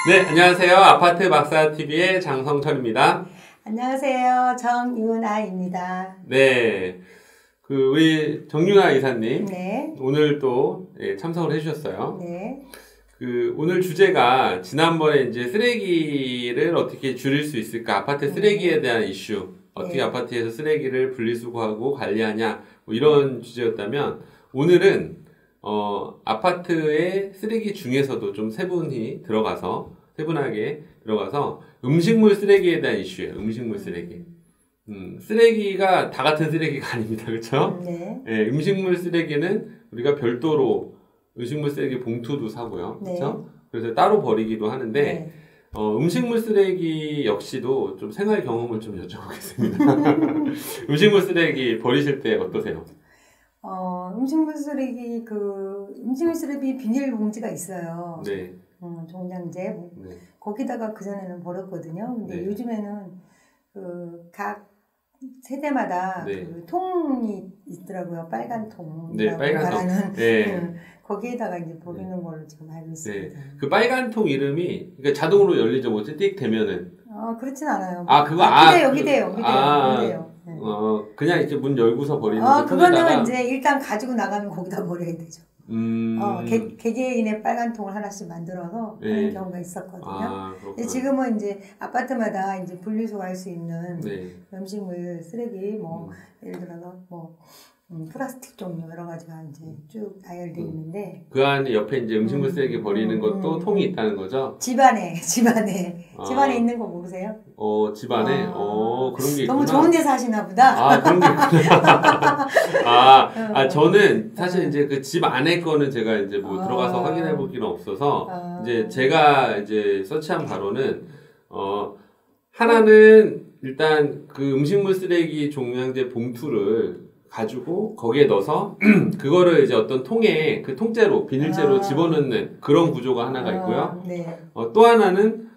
네, 안녕하세요. 아파트 박사TV의 장성철입니다. 안녕하세요. 정윤아입니다. 네, 우리 정윤아 이사님, 네. 오늘 또 참석을 해주셨어요. 네. 오늘 주제가 지난번에 이제 쓰레기를 어떻게 줄일 수 있을까? 아파트 쓰레기에 대한 이슈. 어떻게 네. 아파트에서 쓰레기를 분리수거하고 관리하냐? 뭐 이런 주제였다면, 오늘은, 아파트의 쓰레기 중에서도 좀 세분하게 들어가서 음식물 쓰레기에 대한 이슈예요. 음식물 쓰레기. 쓰레기가 다 같은 쓰레기가 아닙니다. 그렇죠? 네. 예, 음식물 쓰레기는 우리가 별도로 음식물 쓰레기 봉투도 사고요. 네. 그렇죠? 그래서 따로 버리기도 하는데 네. 음식물 쓰레기 역시도 좀 생활 경험을 좀 여쭤보겠습니다. 음식물 쓰레기 버리실 때 어떠세요? 음식물 쓰레기 비닐봉지가 있어요. 네. 종량제. 네. 거기다가 그전에는 버렸거든요. 근데 네. 요즘에는 각 세대마다 네. 통이 있더라고요. 빨간 통. 네, 빨간 통. 네. 거기에다가 이제 버리는 걸로 지금 알고 네. 있습니다. 그 빨간 통 이름이 그러니까 자동으로 열리죠. 뭐지? 띡 되면은. 그렇진 않아요. 기대요. 네. 그냥 이렇게 문 열고서 버리는 그거는 이제 일단 가지고 나가면 거기다 버려야 되죠. 개개인의 빨간 통을 하나씩 만들어서 하는 경우가 있었거든요. 근데 지금은 이제 아파트마다 이제 분리수거할 수 있는 음식물 쓰레기 예를 들어서 플라스틱 종류 여러 가지가 이제 쭉 나열되어 있는데 그 안에 옆에 이제 음식물 쓰레기 버리는 것도 통이 있다는 거죠? 집안에 있는 거 모르세요? 집안에 그런 게 있구나. 너무 좋은 데 사시나 보다. 그런 게 있구나. 저는 사실 이제 그 집 안에 거는 제가 이제 들어가서 확인해 볼 길은 없어서 이제 제가 이제 서치한 바로는 하나는 일단 그 음식물 쓰레기 종량제 봉투를 가지고 거기에 넣어서 그거를 이제 어떤 통에 그 통째로 비닐째로 집어넣는 그런 구조가 하나가 있고요. 네. 또 하나는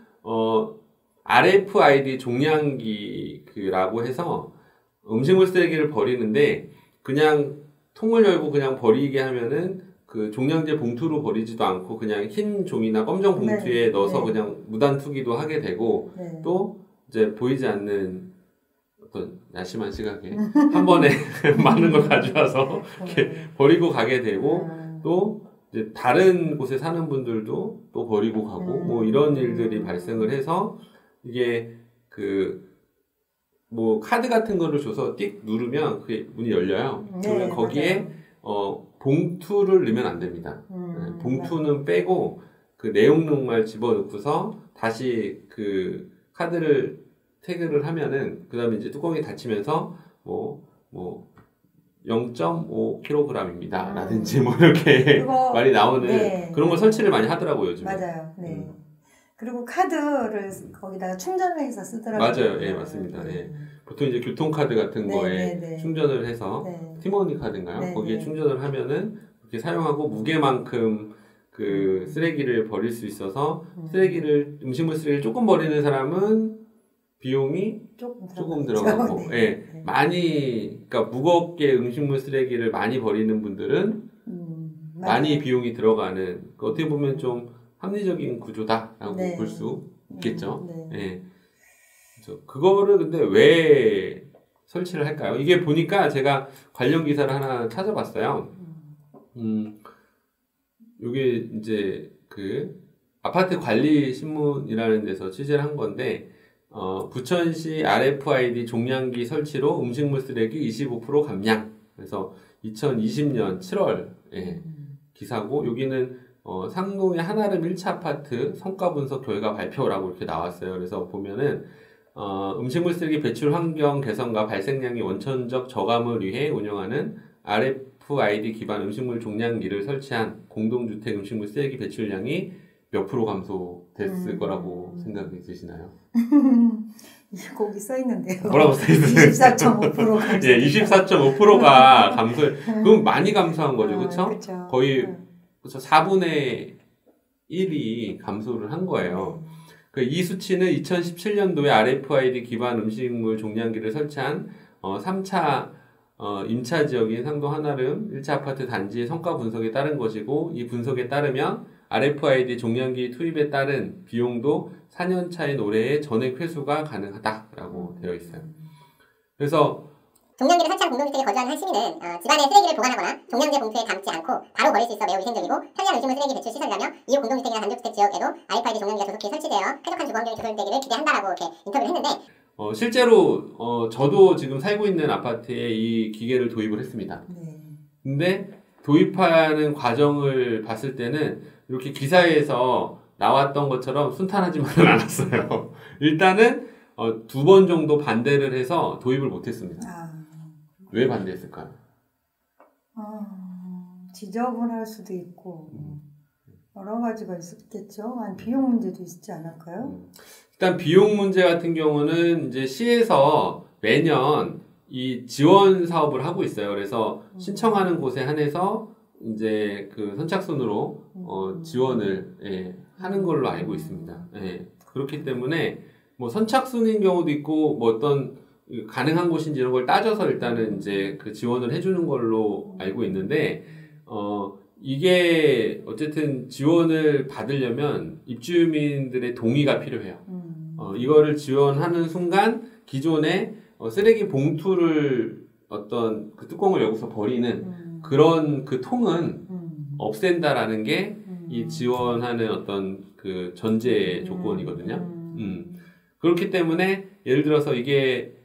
RFID 종량기라고 해서 음식물 쓰레기를 버리는데 그냥 통을 열고 그냥 버리게 하면은 그 종량제 봉투로 버리지도 않고 그냥 흰 종이나 검정 봉투에 넣어서 그냥 무단 투기도 하게 되고 또 이제 보이지 않는 어떤 야심한 시각에 한 번에 많은 걸 가져와서 이렇게 버리고 가게 되고 또 이제 다른 곳에 사는 분들도 또 버리고 가고 이런 일들이 발생을 해서 이게 카드 같은 거를 줘서 띡 누르면 그게 문이 열려요. 그러면 거기에 봉투를 넣으면 안 됩니다. 봉투는 빼고 그 내용물만 집어넣고서 다시 그 카드를 태그를 하면은 그 다음에 이제 뚜껑이 닫히면서 0.5kg입니다. 라든지 이렇게 말이 나오는 그런 걸 설치를 많이 하더라고요, 요즘에. 맞아요. 네. 그리고 카드를 거기다가 충전을 해서 쓰더라고요. 맞아요. 예, 맞습니다. 예. 보통 이제 교통카드 같은 거에 충전을 해서 티머니 카드인가요? 거기에 충전을 하면은 이렇게 사용하고 무게만큼 그 쓰레기를 버릴 수 있어서 음식물 쓰레기를 조금 버리는 사람은 비용이 조금 들어가고, 그러니까 무겁게 음식물 쓰레기를 많이 버리는 분들은 많이 비용이 들어가는, 어떻게 보면 좀 합리적인 구조다라고 볼 수 있겠죠. 그래서 그거를 근데 왜 설치를 할까요? 이게 보니까 제가 관련 기사를 하나 찾아봤어요. 이게 이제 그 아파트 관리 신문이라는 데서 취재를 한 건데, 부천시 RFID 종량기 설치로 음식물 쓰레기 25% 감량. 그래서 2020년 7월 기사고, 여기는 상동의 한아름 1차 아파트 성과 분석 결과 발표라고 이렇게 나왔어요. 그래서 보면은 음식물 쓰레기 배출 환경 개선과 발생량의 원천적 저감을 위해 운영하는 RFID 기반 음식물 종량기를 설치한 공동주택 음식물 쓰레기 배출량이 몇 프로 감소됐을 거라고 생각이 드시나요? 거기 써 있는데요. 뭐라고 써 있어요? 24.5% 감소. 24.5%가 감소. 그럼 많이 감소한 거죠, 그렇죠? 거의 4분의 1이 감소를 한 거예요. 이 수치는 2017년도에 RFID 기반 음식물 종량기를 설치한 3차 임차 지역인 상동 한아름 1차 아파트 단지의 성과 분석에 따른 것이고, 이 분석에 따르면 RFID 종량기 투입에 따른 비용도 4년 차의 노래에 전액 회수가 가능하다라고 되어 있어요. 그래서 종량기를 설치한 공동주택에 거주하는 시민은 집안에 쓰레기를 보관하거나 종량제 봉투에 담지 않고 바로 버릴 수 있어 매우 위생적이고 편리한 음식물 쓰레기 배출 시설이라며 이후 공동주택이나 단독주택 지역에도 RFID 종량기가 조속히 설치되어 쾌적한 주거 환경이 조성되기를 기대한다라고 이렇게 인터뷰를 했는데 실제로 저도 지금 살고 있는 아파트에 이 기계를 도입을 했습니다. 근데 도입하는 과정을 봤을 때는 이렇게 기사에서 나왔던 것처럼 순탄하지만은 않았어요. 일단은 2번 정도 반대를 해서 도입을 못했습니다. 왜 반대했을까요? 지저분할 수도 있고 여러 가지가 있었겠죠. 비용 문제도 있지 않을까요? 일단 비용 문제 같은 경우는 이제 시에서 매년 이 지원 사업을 하고 있어요. 그래서 신청하는 곳에 한해서 이제 그 선착순으로 지원을 하는 걸로 알고 있습니다. 그렇기 때문에 뭐 선착순인 경우도 있고 뭐 어떤 가능한 곳인지 이런 걸 따져서 일단은 이제 그 지원을 해주는 걸로 알고 있는데 이게 어쨌든 지원을 받으려면 입주민들의 동의가 필요해요. 이거를 지원하는 순간 기존에 쓰레기 봉투를 어떤 그 뚜껑을 열고서 버리는 그런 그 통은 없앤다라는 게 이 지원하는 어떤 그 전제 조건이거든요. 그렇기 때문에 예를 들어서 이게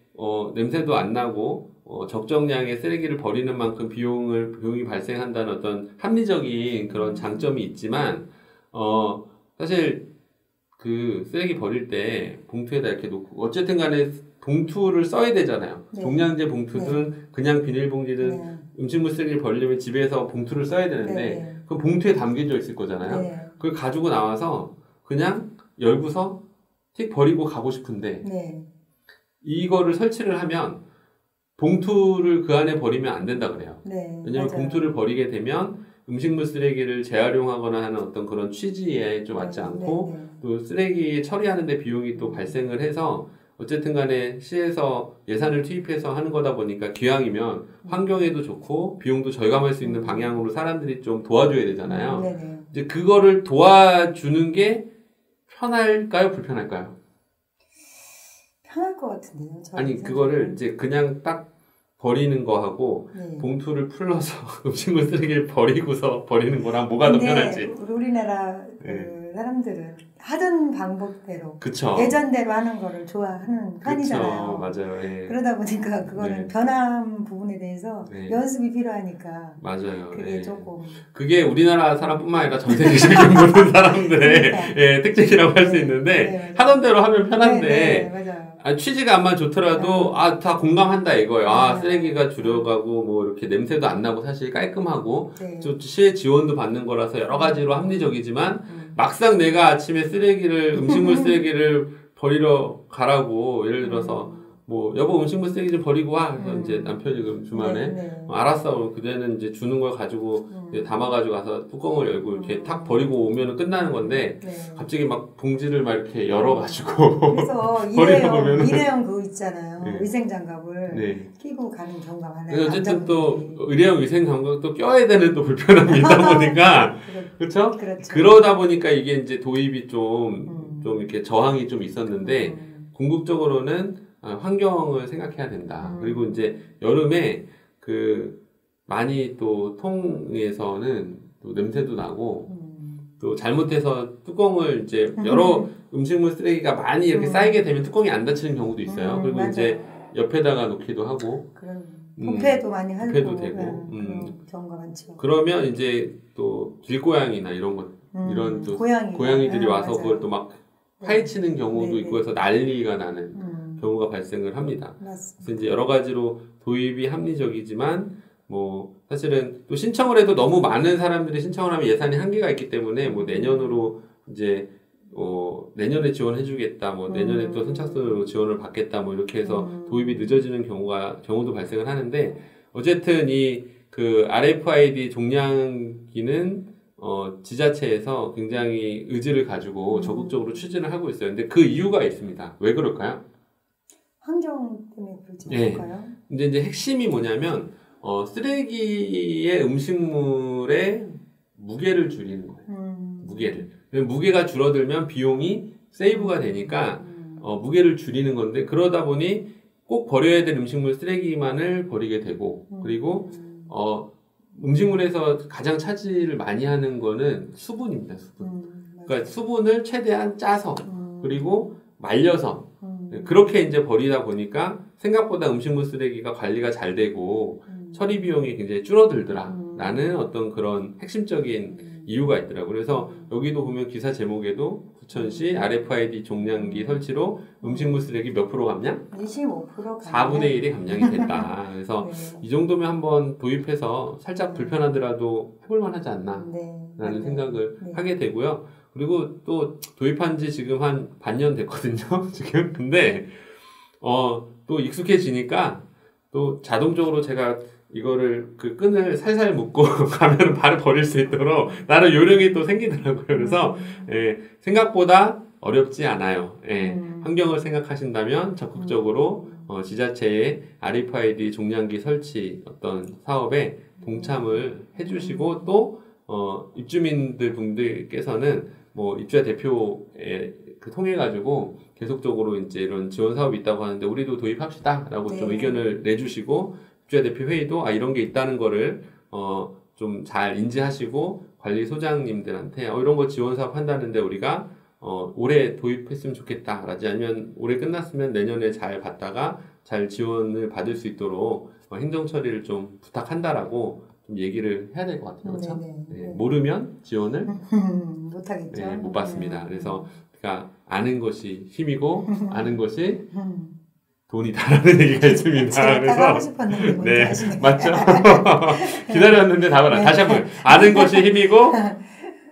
냄새도 안 나고 적정량의 쓰레기를 버리는 만큼 비용이 발생한다는 어떤 합리적인 그런 장점이 있지만 사실 그 쓰레기 버릴 때 봉투에다 이렇게 놓고 어쨌든 간에 봉투를 써야 되잖아요. 종량제 봉투든 그냥 비닐봉지든 음식물 쓰레기를 버리려면 집에서 봉투를 써야 되는데 그 봉투에 담겨져 있을 거잖아요. 그걸 가지고 나와서 그냥 열고서 틱 버리고 가고 싶은데 이거를 설치를 하면 봉투를 그 안에 버리면 안 된다 그래요. 왜냐하면 봉투를 버리게 되면 음식물 쓰레기를 재활용하거나 하는 어떤 그런 취지에 좀 맞지 않고 또 쓰레기 처리하는 데 비용이 또 발생을 해서 어쨌든 간에 시에서 예산을 투입해서 하는 거다 보니까 기왕이면 환경에도 좋고 비용도 절감할 수 있는 방향으로 사람들이 좀 도와줘야 되잖아요. 이제 그거를 도와주는 게 편할까요? 불편할까요? 편할 것 같은데요. 아니 그거를 이제 그냥 딱 버리는 거하고 봉투를 풀러서 음식물 쓰레기를 버리고서 버리는 거랑 뭐가 더 편할지. 우리나라 사람들은 하던 방법대로 그쵸. 예전대로 하는 거를 좋아하는 편이잖아요. 그쵸, 맞아요. 그러다 보니까 그거는 변한 부분에 대해서 연습이 필요하니까 맞아요. 그게 조금 그게 우리나라 사람뿐만 아니라 전 세계적인 모든 사람들의 특징이라고 할 수 있는데 하던 대로 하면 편한데 맞아요. 취지가 암만 좋더라도 다 공감한다 이거예요. 쓰레기가 줄여가고 뭐 이렇게 냄새도 안 나고 사실 깔끔하고 시의 지원도 받는 거라서 여러 가지로 합리적이지만 막상 내가 아침에 음식물 쓰레기를 버리러 가라고 예를 들어서 뭐 여보 음식물 쓰레기 좀 버리고 와 그래서 이제 남편이 그럼 주말에 알았어 그때는 이제 주는 걸 가지고 이제 담아가지고 가서 뚜껑을 열고 이렇게 탁 버리고 오면은 끝나는 건데 갑자기 막 봉지를 막 이렇게 열어가지고 그래서 일회용 그거 있잖아요 위생장갑을 끼고 가는 경우가 많아요. 어쨌든 또 일회용 위생장갑도 껴야 되는 또 불편함이 있다 보니까 그렇죠? 그러다 보니까 이게 이제 도입이 좀 이렇게 저항이 좀 있었는데 궁극적으로는 환경을 생각해야 된다. 그리고 이제 여름에 많이 또 통에서는 또 냄새도 나고 또 잘못해서 뚜껑을 이제 여러 음식물 쓰레기가 많이 이렇게 쌓이게 되면 뚜껑이 안 닫히는 경우도 있어요. 그리고 맞아요. 이제 옆에다가 놓기도 하고 부패도 많이 하고 부패도 되고 그런 경우가 많죠. 그러면 이제 또 길고양이나 이런 것 이런 또 고양이들이 와서 맞아요. 그걸 또 막 파헤치는 경우도 있고 해서 난리가 나는 경우가 발생을 합니다. 맞습니다. 그래서 이제 여러 가지로 도입이 합리적이지만 뭐 사실은 또 신청을 해도 너무 많은 사람들이 신청을 하면 예산이 한계가 있기 때문에 뭐 내년으로 이제 내년에 지원해주겠다, 뭐 내년에 또 선착순으로 지원을 받겠다, 뭐 이렇게 해서 도입이 늦어지는 경우도 발생을 하는데 어쨌든 그 RFID 종량기는 지자체에서 굉장히 의지를 가지고 적극적으로 추진을 하고 있어요. 근데 그 이유가 있습니다. 왜 그럴까요? 환경 때문에 그렇지 않을까요? 근데 이제 핵심이 뭐냐면 쓰레기의 음식물의 무게를 줄이는 거예요. 무게를. 무게가 줄어들면 비용이 세이브가 되니까 무게를 줄이는 건데 그러다 보니 꼭 버려야 될 음식물 쓰레기만을 버리게 되고 그리고 음식물에서 가장 차지를 많이 하는 거는 수분입니다. 수분. 그러니까 수분을 최대한 짜서 그리고 말려서 그렇게 이제 버리다 보니까 생각보다 음식물 쓰레기가 관리가 잘 되고 처리 비용이 굉장히 줄어들더라라는 어떤 그런 핵심적인 이유가 있더라고요. 그래서 여기도 보면 기사 제목에도 부천시 RFID 종량기 설치로 음식물 쓰레기 몇 프로 감량? 25% 4분의 1이 감량이 됐다. 그래서 네. 이 정도면 한번 도입해서 살짝 불편하더라도 해볼만 하지 않나 라는 생각을 하게 되고요. 그리고 또 도입한 지 지금 한 반년 됐거든요. 지금. 근데 또 익숙해지니까 또 자동적으로 제가 이거를 그 끈을 살살 묶고 가면 바로 버릴 수 있도록 나름 요령이 또 생기더라고요. 그래서 생각보다 어렵지 않아요. 환경을 생각하신다면 적극적으로 지자체의 RFID 종량기 설치 어떤 사업에 동참을 해주시고 또 입주민들 분들께서는 뭐 입주자 대표에 통해 가지고 계속적으로 이제 이런 지원 사업이 있다고 하는데 우리도 도입합시다라고 좀 의견을 내주시고 입주자 대표 회의도 이런 게 있다는 거를 좀 잘 인지하시고 관리소장님들한테 이런 거 지원 사업 한다는데 우리가 올해 도입했으면 좋겠다라지 아니면 올해 끝났으면 내년에 잘 받다가 잘 지원을 받을 수 있도록 행정 처리를 좀 부탁한다라고 좀 얘기를 해야 될 것 같아요. 그렇죠? 네, 모르면 지원을 못하겠죠. 네, 못 받습니다. 그래서 그러니까 아는 것이 힘이고 아는 것이 돈이다라는 얘기가 있습니다. 제가 그래서 하고 싶었는데 뭔지 아시네. 맞죠? 기다렸는데 답을 다시 한번 아는 것이 힘이고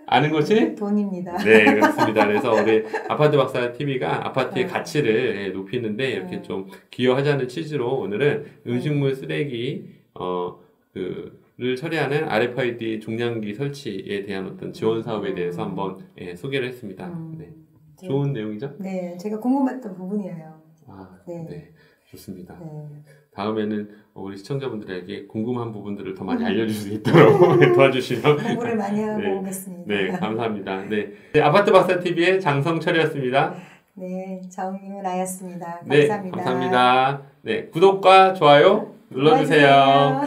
아는 것이 돈입니다. 네, 그렇습니다. 그래서 우리 아파트 박사 TV가 아파트의 가치를 높이는데 이렇게 좀 기여하자는 취지로 오늘은 음식물 쓰레기 를 처리하는 RFID 종량기 설치에 대한 어떤 지원 사업에 대해서 한번 소개를 했습니다. 네. 좋은 내용이죠? 네, 제가 궁금했던 부분이에요. 네, 좋습니다. 다음에는 우리 시청자분들에게 궁금한 부분들을 더 많이 알려줄 수 있도록 도와주시면 공부를 많이 하고 오겠습니다. 네, 감사합니다. 네, 아파트 박사 TV의 장성철이었습니다. 네, 정임은아였습니다. 감사합니다. 네, 감사합니다. 네, 구독과 좋아요 눌러주세요.